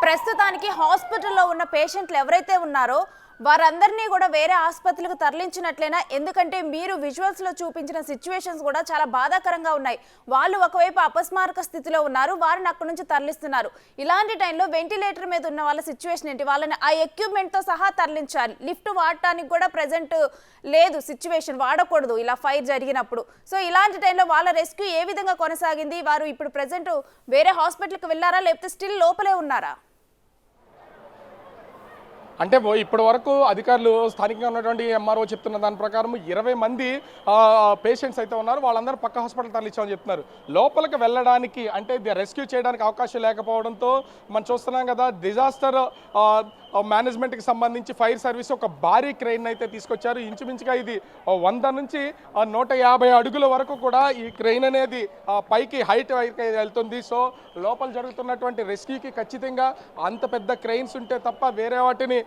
ప్రస్తుతానికి హాస్పిటల్లో ఉన్న పేషెంట్లు ఎవరైతే ఉన్నారో వారందరినీ కూడా వేరే ఆసుపత్రులకు తరలించినట్లేనా? ఎందుకంటే మీరు విజువల్స్లో చూపించిన సిచ్యువేషన్స్ కూడా చాలా బాధాకరంగా ఉన్నాయి. వాళ్ళు ఒకవైపు అపస్మారక స్థితిలో ఉన్నారు, వారిని అక్కడి నుంచి తరలిస్తున్నారు. ఇలాంటి టైంలో వెంటిలేటర్ మీద ఉన్న వాళ్ళ సిచ్యువేషన్ ఏంటి? వాళ్ళని ఆ ఎక్విప్మెంట్తో సహా తరలించాలి. లిఫ్ట్ వాడటానికి కూడా ప్రెజెంట్ లేదు, సిచ్యువేషన్ వాడకూడదు ఇలా ఫైర్ జరిగినప్పుడు. సో ఇలాంటి టైంలో వాళ్ళ రెస్క్యూ ఏ విధంగా కొనసాగింది? వారు ఇప్పుడు ప్రెజెంట్ వేరే హాస్పిటల్కి వెళ్ళారా లేకపోతే స్టిల్ లోపలే ఉన్నారా?
అంటే ఇప్పటి వరకు అధికారులు స్థానికంగా ఉన్నటువంటి ఎంఆర్ఓ చెప్తున్న దాని ప్రకారం 20 మంది పేషెంట్స్ అయితే ఉన్నారు. వాళ్ళందరూ పక్క హాస్పిటల్ తరలించామని చెప్తున్నారు. లోపలికి వెళ్ళడానికి అంటే రెస్క్యూ చేయడానికి అవకాశం లేకపోవడంతో మనం చూస్తున్నాం కదా. డిజాస్టర్ మేనేజ్మెంట్కి సంబంధించి ఫైర్ సర్వీస్ ఒక భారీ క్రెయిన్ అయితే తీసుకొచ్చారు. ఇంచుమించుగా ఇది 100 నుంచి 150 అడుగుల వరకు కూడా ఈ క్రెయిన్ అనేది పైకి హైట్ వెళ్తుంది. సో లోపల జరుగుతున్నటువంటి రెస్క్యూకి ఖచ్చితంగా అంత పెద్ద క్రెయిన్స్ ఉంటే తప్ప వేరే వాటిని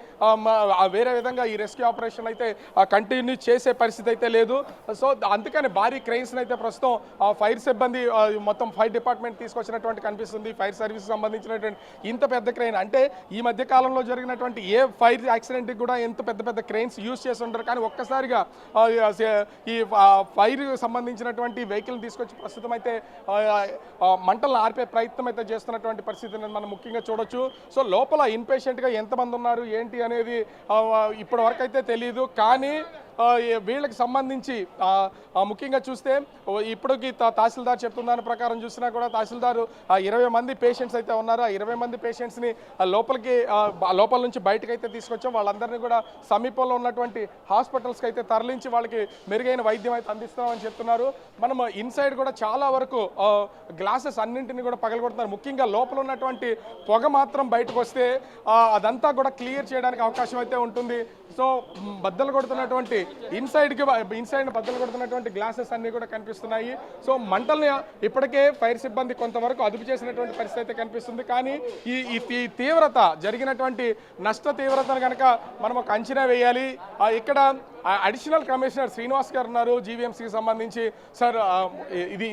వేరే విధంగా ఈ రెస్క్యూ ఆపరేషన్ అయితే కంటిన్యూ చేసే పరిస్థితి అయితే లేదు. సో అందుకని భారీ క్రెయిన్స్ని అయితే ప్రస్తుతం ఫైర్ సిబ్బంది మొత్తం ఫైర్ డిపార్ట్మెంట్ తీసుకొచ్చినటువంటి కనిపిస్తుంది. ఫైర్ సర్వీస్ సంబంధించినటువంటి ఇంత పెద్ద క్రెయిన్ అంటే ఈ మధ్య కాలంలో జరిగినటువంటి ఏ ఫైర్ యాక్సిడెంట్కి కూడా ఎంత పెద్ద పెద్ద క్రెయిన్స్ యూజ్ చేసి ఉంటారు. కానీ ఒక్కసారిగా ఈ ఫైర్ సంబంధించినటువంటి వెహికల్ని తీసుకొచ్చి ప్రస్తుతం అయితే మంటలను ఆర్పే ప్రయత్నం అయితే చేస్తున్నటువంటి పరిస్థితిని మనం ముఖ్యంగా చూడొచ్చు. సో లోపల ఇన్పేషెంట్గా ఎంతమంది ఉన్నారు ఏంటి అనేది ఇప్పటి వరకు అయితే తెలియదు. కానీ వీళ్ళకి సంబంధించి ముఖ్యంగా చూస్తే ఇప్పటికి తహసీల్దార్ చెప్తున్న దాని ప్రకారం చూసినా కూడా తహసీల్దారు 20 మంది పేషెంట్స్ అయితే ఉన్నారు. ఆ 20 మంది పేషెంట్స్ని లోపల నుంచి బయటకు అయితే తీసుకొచ్చాం. వాళ్ళందరినీ కూడా సమీపంలో ఉన్నటువంటి హాస్పిటల్స్కి అయితే తరలించి వాళ్ళకి మెరుగైన వైద్యం అయితే అందిస్తామని చెప్తున్నారు. మనం ఇన్సైడ్ కూడా చాలా వరకు గ్లాసెస్ అన్నింటినీ కూడా పగలగొడుతున్నారు. ముఖ్యంగా లోపల ఉన్నటువంటి పొగ మాత్రం బయటకు వస్తే అదంతా కూడా క్లియర్ చేయడానికి అవకాశం అయితే ఉంటుంది. సో బద్దలు కొడుతున్నటువంటి ఇన్సైడ్ బద్దలు కొడుతున్నటువంటి గ్లాసెస్ అన్నీ కూడా కనిపిస్తున్నాయి. సో మంటల్ని ఇప్పటికే ఫైర్ సిబ్బంది కొంతవరకు అదుపు చేసినటువంటి పరిస్థితి అయితే కనిపిస్తుంది. కానీ ఈ తీవ్రత జరిగినటువంటి నష్ట తీవ్రతను కనుక మనం ఒక అంచనా వేయాలి. ఇక్కడ అడిషనల్ కమిషనర్ శ్రీనివాస్ గారు ఉన్నారు జీవీఎంసీకి సంబంధించి. సార్,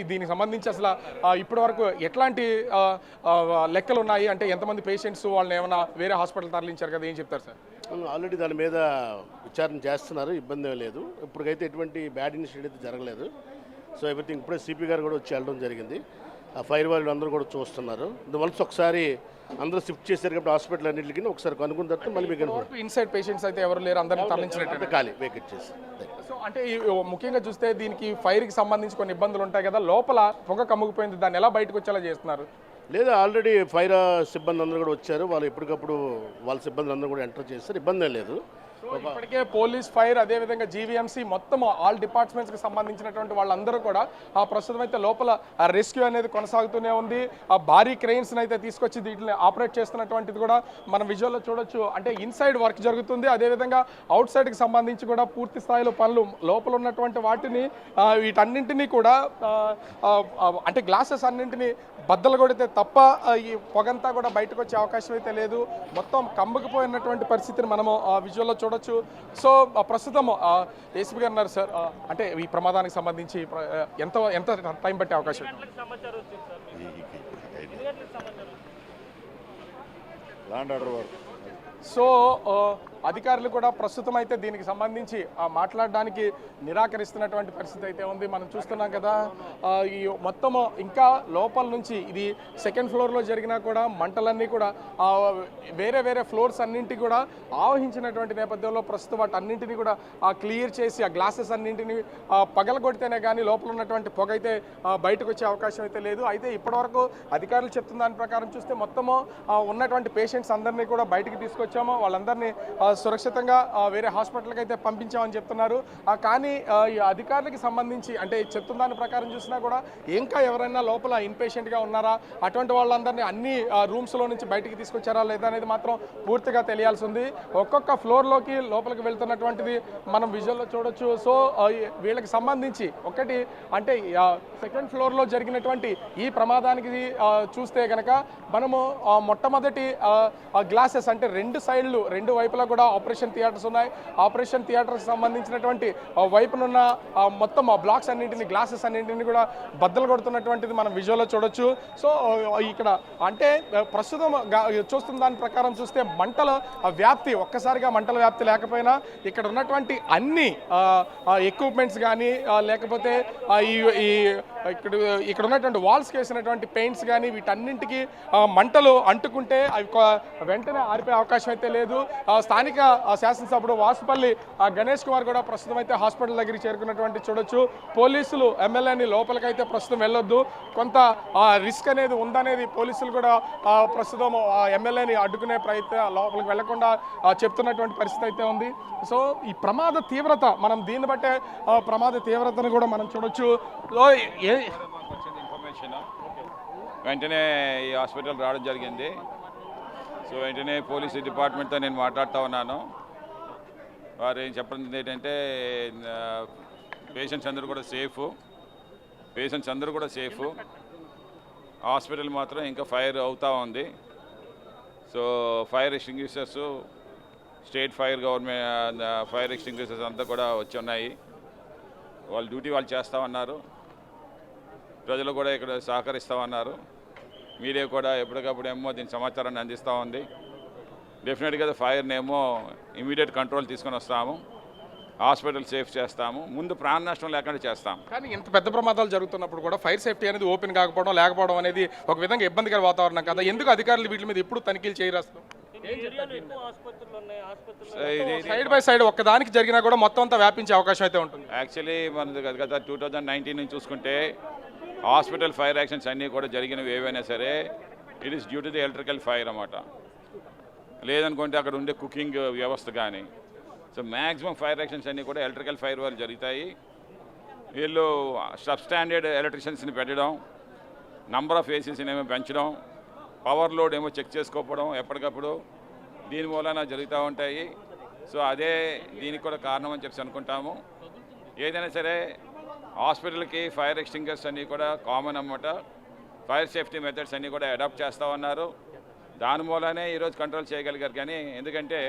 దీనికి సంబంధించి అసలు ఇప్పటి వరకు ఎట్లాంటి లెక్కలు ఉన్నాయి? అంటే ఎంతమంది పేషెంట్స్ వాళ్ళని ఏమైనా వేరే హాస్పిటల్ తరలించారు కదా, ఏం చెప్తారు సార్?
ఆల్రెడీ దాని మీద విచారణ చేస్తున్నారు, ఇబ్బంది ఏం లేదు. ఇప్పటికైతే ఎటువంటి బ్యాడ్ ఇన్సిడెంట్ అయితే జరగలేదు. సో ఎవ్రీథింగ్ ఇప్పుడే సిపి గారు కూడా వచ్చి వెళ్ళడం జరిగింది. ఆ ఫైర్ వాళ్ళు అందరూ కూడా చూస్తున్నారు. వన్స్ ఒకసారి అందరూ షిఫ్ట్ చేశారు కాబట్టి హాస్పిటల్ అన్నింటికి ఒకసారి కనుక్కున్న తర్వాత మళ్ళీ మీకు
ఇన్సైడ్ పేషెంట్స్ అయితే ఎవరు లేరు, అందరినీ తరలించినట్టు
ఖాళీ వేకెట్ చేసి.
సో అంటే ముఖ్యంగా చూస్తే దీనికి ఫైర్కి సంబంధించి కొన్ని ఇబ్బందులు ఉంటాయి కదా, లోపల పొగ కమ్ముకుపోయింది, దాన్ని ఎలా బయటకు వచ్చేలా చేస్తున్నారు?
లేదా ఆల్రెడీ ఫైర్ సిబ్బంది అందరూ కూడా వచ్చారు. వాళ్ళు ఎప్పటికప్పుడు వాళ్ళ సిబ్బంది అందరూ కూడా ఎంటర్ చేస్తారు, ఇబ్బంది లేదు.
ఇప్పటికే పోలీస్, ఫైర్, అదేవిధంగా జీవీఎంసీ మొత్తం ఆల్ డిపార్ట్మెంట్స్కి సంబంధించినటువంటి వాళ్ళందరూ కూడా ప్రస్తుతం అయితే లోపల రెస్క్యూ అనేది కొనసాగుతూనే ఉంది. భారీ క్రెయిన్స్ని అయితే తీసుకొచ్చి వీటిని ఆపరేట్ చేస్తున్నటువంటిది కూడా మనం విజువల్లో చూడొచ్చు. అంటే ఇన్సైడ్ వర్క్ జరుగుతుంది, అదేవిధంగా అవుట్ సైడ్కి సంబంధించి కూడా పూర్తి స్థాయిలో పనులు లోపల ఉన్నటువంటి వాటిని వీటన్నింటినీ కూడా అంటే గ్లాసెస్ అన్నింటినీ బద్దలు కొడితే తప్ప ఈ పొగంతా కూడా బయటకు వచ్చే అవకాశం అయితే లేదు. మొత్తం కమ్ముకుపోయినటువంటి పరిస్థితిని మనము విజువల్లో చూడొచ్చు. సో ప్రస్తుతం ఏసీపీ గారు ఉన్నారు సార్. అంటే ఈ ప్రమాదానికి సంబంధించి ఎంత టైం పట్టే అవకాశం? సో అధికారులు కూడా ప్రస్తుతం అయితే దీనికి సంబంధించి మాట్లాడడానికి నిరాకరిస్తున్నటువంటి పరిస్థితి అయితే ఉంది. మనం చూస్తున్నాం కదా, ఈ మొత్తం ఇంకా లోపల నుంచి ఇది సెకండ్ ఫ్లోర్లో జరిగినా కూడా మంటలన్నీ కూడా వేరే వేరే ఫ్లోర్స్ అన్నింటికి కూడా ఆవహించినటువంటి నేపథ్యంలో ప్రస్తుతం వాటి అన్నింటినీ కూడా క్లియర్ చేసి ఆ గ్లాసెస్ అన్నింటినీ పగలగొడితేనే కానీ లోపల ఉన్నటువంటి పొగ అయితే బయటకు వచ్చే అవకాశం అయితే లేదు. అయితే ఇప్పటివరకు అధికారులు చెప్తున్న దాని ప్రకారం చూస్తే మొత్తము ఉన్నటువంటి పేషెంట్స్ అందరినీ కూడా బయటికి తీసుకొచ్చాము. వాళ్ళందరినీ సురక్షితంగా వేరే హాస్పిటల్కి అయితే పంపించామని చెప్తున్నారు. కానీ ఈ అధికారులకి సంబంధించి అంటే చెప్తున్న దాని ప్రకారం చూసినా కూడా ఇంకా ఎవరైనా లోపల ఇన్పేషెంట్గా ఉన్నారా, అటువంటి వాళ్ళందరినీ అన్ని రూమ్స్లో నుంచి బయటికి తీసుకొచ్చారా లేదా అనేది మాత్రం పూర్తిగా తెలియాల్సి ఉంది. ఒక్కొక్క ఫ్లోర్లోకి లోపలికి వెళ్తున్నటువంటిది మనం విజువల్లో చూడొచ్చు. సో వీళ్ళకి సంబంధించి ఒకటి అంటే సెకండ్ ఫ్లోర్లో జరిగినటువంటి ఈ ప్రమాదానికి చూస్తే కనుక మనము మొట్టమొదటి గ్లాసెస్ అంటే రెండు వైపులా కూడా ఆపరేషన్ థియేటర్స్ ఉన్నాయి. ఆపరేషన్ థియేటర్కి సంబంధించినటువంటి వైపునున్న మొత్తం బ్లాక్స్ అన్నింటినీ, గ్లాసెస్ అన్నింటినీ కూడా బద్దలు కొడుతున్నటువంటిది మనం విజువల్లో చూడొచ్చు. సో ఇక్కడ అంటే ప్రస్తుతం చూస్తున్న దాని ప్రకారం చూస్తే మంటల వ్యాప్తి, ఒక్కసారిగా మంటల వ్యాప్తి లేకపోయినా ఇక్కడ ఉన్నటువంటి అన్ని ఎక్విప్మెంట్స్ కానీ లేకపోతే ఇక్కడ ఉన్నటువంటి వాల్స్కి వేసినటువంటి పెయింట్స్ కానీ వీటన్నింటికి మంటలు అంటుకుంటే అవి వెంటనే ఆరిపోయే అవకాశం అయితే లేదు. స్థానిక శాసనసభ్యుడు వాసుపల్లి గణేష్ కుమార్ కూడా ప్రస్తుతం అయితే హాస్పిటల్ దగ్గరికి చేరుకున్నటువంటి చూడొచ్చు. పోలీసులు ఎమ్మెల్యేని లోపలికైతే ప్రస్తుతం వెళ్ళొద్దు, కొంత రిస్క్ అనేది ఉందనేది పోలీసులు కూడా ప్రస్తుతం ఎమ్మెల్యేని అడ్డుకునే ప్రయత్నం లోపలికి వెళ్లకుండా చెప్తున్నటువంటి పరిస్థితి అయితే ఉంది. సో ఈ ప్రమాద తీవ్రత, మనం దీన్ని బట్టే ప్రమాద తీవ్రతను కూడా మనం చూడొచ్చు.
ఇన్ఫర్మేషన్ వెంటనే ఈ హాస్పిటల్ రావడం జరిగింది. సో వెంటనే పోలీసు డిపార్ట్మెంట్తో నేను మాట్లాడుతూ ఉన్నాను. వారు ఏం చెప్పడం ఏంటంటే పేషెంట్స్ అందరూ కూడా సేఫ్, హాస్పిటల్ మాత్రం ఇంకా ఫైర్ అవుతూ ఉంది. So fire extinguishers, state government fire extinguishers అంతా కూడా వచ్చి ఉన్నాయి. వాళ్ళ డ్యూటీ వాళ్ళు చేస్తామన్నారు. ప్రజలు కూడా ఇక్కడ సహకరిస్తామన్నారు. మీడియా కూడా ఎప్పటికప్పుడు ఏమో దీని సమాచారాన్ని అందిస్తూ ఉంది. డెఫినెట్గా ఫైర్నేమో ఇమీడియట్ కంట్రోల్ తీసుకొని వస్తాము, హాస్పిటల్ సేఫ్ చేస్తాము, ముందు ప్రాణ నష్టం లేకుండా చేస్తాము.
కానీ ఇంత పెద్ద ప్రమాదాలు జరుగుతున్నప్పుడు కూడా ఫైర్ సేఫ్టీ అనేది ఓపెన్ లేకపోవడం అనేది ఒక విధంగా ఇబ్బందికర వాతావరణం కదా, ఎందుకు అధికారులు వీటి మీద ఎప్పుడు తనిఖీలు చేయరాస్తారు?
సో ఇది
సైడ్ బై సైడ్ ఒక్కదానికి జరిగినా కూడా మొత్తం అంతా వ్యాపించే అవకాశం అయితే ఉంటుంది.
యాక్చువల్లీ మన గత 2019 నుంచి చూసుకుంటే హాస్పిటల్ ఫైర్ యాక్షన్స్ అన్నీ కూడా జరిగినవి ఏవైనా సరే it is due to the electrical fire అన్నమాట. లేదనుకుంటే అక్కడ ఉండే కుకింగ్ వ్యవస్థ కానీ సో మ్యాక్సిమం ఫైర్ యాక్షన్స్ అన్నీ కూడా ఎలక్ట్రికల్ ఫైర్ వల్ల జరుగుతాయి. వీళ్ళు సబ్స్టాండర్డ్ ఎలక్ట్రిషియన్స్ని పెట్టడం, నంబర్ ఆఫ్ ఏసీస్ని ఏమో పెంచడం, పవర్ లోడ్ ఏమో చెక్ చేసుకోవడం ఎప్పటికప్పుడు, దీని మూలన జరుగుతూ ఉంటాయి. సో అదే దీనికి కూడా కారణం అని చెప్పి అనుకుంటాము. ఏదైనా సరే హాస్పిటల్కి ఫైర్ ఎక్స్టింగ్విషర్స్ అన్నీ కూడా కామన్ అన్నమాట. ఫైర్ సేఫ్టీ మెథడ్స్ అన్నీ కూడా అడాప్ట్ చేస్తూ ఉన్నారు. దాని మూలనే ఈరోజు కంట్రోల్ చేయగలిగారు. కానీ ఎందుకంటే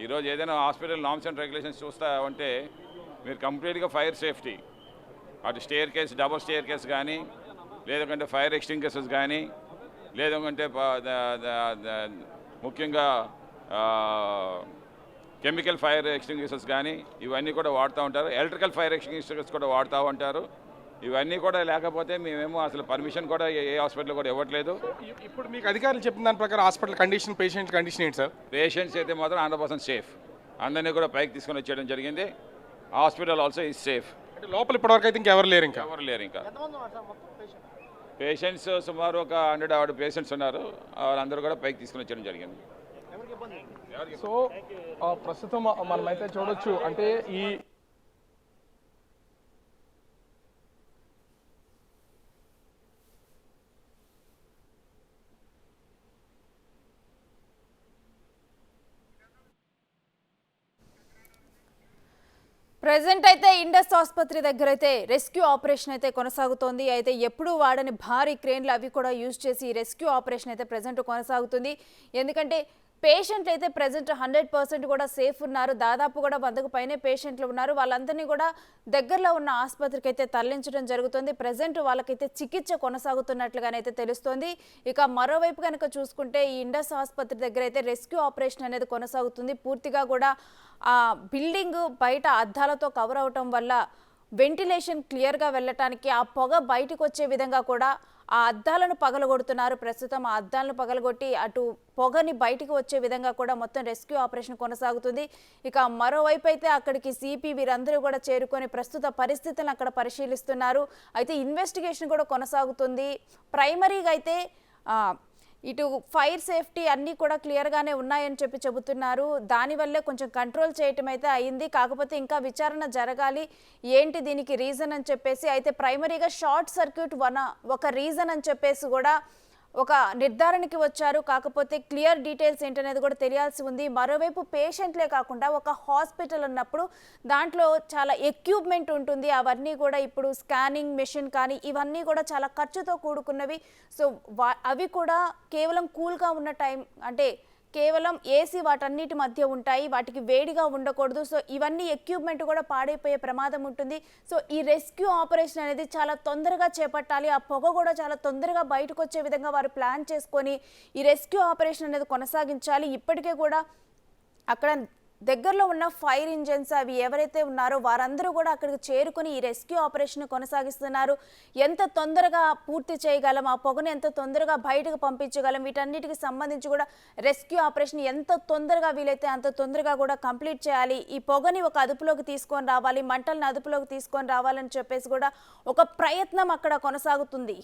ఈరోజు ఏదైనా హాస్పిటల్ నామ్స్ అండ్ రెగ్యులేషన్స్ చూస్తూ ఉంటే మీరు కంప్లీట్గా ఫైర్ సేఫ్టీ అటు staircase, double staircase కానీ, లేదంటే ఫైర్ ఎక్స్టింగ్విషర్స్ కానీ, లేదంటే ముఖ్యంగా కెమికల్ ఫైర్ ఎక్స్టింగ్విషర్స్ కానీ ఇవన్నీ కూడా వాడుతూ ఉంటారు. ఎలక్ట్రికల్ ఫైర్ ఎక్స్టింగ్విషర్స్ కూడా వాడుతూ ఉంటారు. ఇవన్నీ కూడా లేకపోతే మేమేమో అసలు పర్మిషన్ కూడా ఏ హాస్పిటల్ కూడా ఇవ్వట్లేదు.
ఇప్పుడు మీకు అధికారులు చెప్పిన దాని ప్రకారం హాస్పిటల్ కండిషన్, పేషెంట్ కండిషన్ ఏంటి సార్?
పేషెంట్స్ అయితే మాత్రం 100% సేఫ్. అందరినీ కూడా పైకి తీసుకొని వచ్చేయడం జరిగింది. Hospital also is safe.
అంటే లోపల ఇప్పటివరకు అయితే ఇంకెవరు లేరు.
ఎవరు లేరు. ఇంకా పేషెంట్స్ సుమారు ఒక 100 పేషెంట్స్ ఉన్నారు. వాళ్ళందరూ కూడా పైకి తీసుకొని వచ్చేయడం జరిగింది.
సో ప్రస్తుతం మనమైతే చూడొచ్చు, అంటే ఈ
ప్రెజెంట్ అయితే ఇండస్ ఆసుపత్రి దగ్గర అయితే రెస్క్యూ ఆపరేషన్ అయితే కొనసాగుతోంది. అయితే ఎప్పుడూ వాడని భారీ క్రేన్లు అవి కూడా యూజ్ చేసి రెస్క్యూ ఆపరేషన్ అయితే ప్రెజెంట్ కొనసాగుతుంది. ఎందుకంటే పేషెంట్లు అయితే ప్రెజెంట్ 100% కూడా సేఫ్ ఉన్నారు. దాదాపు కూడా 100కు పైనే పేషెంట్లు ఉన్నారు. వాళ్ళందరినీ కూడా దగ్గరలో ఉన్న ఆసుపత్రికి అయితే తరలించడం జరుగుతుంది. ప్రెజెంట్ వాళ్ళకైతే చికిత్స కొనసాగుతున్నట్లుగానైతే తెలుస్తోంది. ఇక మరోవైపు కనుక చూసుకుంటే ఈ ఇండస్ ఆసుపత్రి దగ్గర అయితే రెస్క్యూ ఆపరేషన్ అనేది కొనసాగుతుంది. పూర్తిగా కూడా ఆ బిల్డింగ్ బయట అద్దాలతో కవర్ అవటం వల్ల వెంటిలేషన్ క్లియర్గా వెళ్ళటానికి, ఆ పొగ బయటకు వచ్చే విధంగా కూడా ఆ అద్దాలను పగలగొడుతున్నారు. ప్రస్తుతం ఆ అద్దాలను పగలగొట్టి అటు పొగని బయటికి వచ్చే విధంగా కూడా మొత్తం రెస్క్యూ ఆపరేషన్ కొనసాగుతుంది. ఇక మరోవైపు అయితే అక్కడికి సిపి వీరందరూ కూడా చేరుకొని ప్రస్తుత పరిస్థితులను అక్కడ పరిశీలిస్తున్నారు. అయితే ఇన్వెస్టిగేషన్ కూడా కొనసాగుతుంది. ప్రైమరీగా అయితే ఇటు ఫైర్ సేఫ్టీ అన్నీ కూడా క్లియర్గానే ఉన్నాయని చెబుతున్నారు. దానివల్లే కొంచెం కంట్రోల్ చేయటం అయితే అయింది. కాకపోతే ఇంకా విచారణ జరగాలి, ఏంటి దీనికి రీజన్ అని చెప్పేసి. అయితే ప్రైమరీగా షార్ట్ సర్క్యూట్ ఒక రీజన్ అని చెప్పేసి కూడా ఒక నిర్ధారణకి వచ్చారు. కాకపోతే క్లియర్ డీటెయిల్స్ ఏంటనేది కూడా తెలియాల్సి ఉంది. మరోవైపు పేషెంట్లే కాకుండా ఒక హాస్పిటల్ ఉన్నప్పుడు దాంట్లో చాలా ఎక్విప్మెంట్ ఉంటుంది. అవన్నీ కూడా ఇప్పుడు స్కానింగ్ మెషిన్ కానీ ఇవన్నీ కూడా చాలా ఖర్చుతో కూడుకున్నవి. సో అవి కూడా కేవలం కూల్గా ఉన్న టైం, అంటే కేవలం ఏసీ వాటన్నిటి మధ్య ఉంటాయి. వాటికి వేడిగా ఉండకూడదు. సో ఇవన్నీ ఎక్విప్మెంట్ కూడా పాడైపోయే ప్రమాదం ఉంటుంది. సో ఈ రెస్క్యూ ఆపరేషన్ అనేది చాలా తొందరగా చేపట్టాలి. ఆ పొగ కూడా చాలా తొందరగా బయటకు వచ్చే విధంగా వారు ప్లాన్ చేసుకొని ఈ రెస్క్యూ ఆపరేషన్ అనేది కొనసాగించాలి. ఇప్పటికే కూడా అక్కడ దగ్గరలో ఉన్న ఫైర్ ఇంజన్స్ అవి ఎవరైతే ఉన్నారో వారందరూ కూడా అక్కడికి చేరుకొని ఈ రెస్క్యూ ఆపరేషన్ కొనసాగిస్తున్నారు. ఎంత తొందరగా పూర్తి చేయగలం, ఆ పొగను ఎంత తొందరగా బయటకు పంపించగలం, వీటన్నిటికి సంబంధించి కూడా రెస్క్యూ ఆపరేషన్ ఎంత తొందరగా వీలైతే అంత తొందరగా కూడా కంప్లీట్ చేయాలి. ఈ పొగని ఒక అదుపులోకి తీసుకొని రావాలి, మంటలను అదుపులోకి తీసుకొని రావాలని చెప్పేసి కూడా ఒక ప్రయత్నం అక్కడ కొనసాగుతుంది.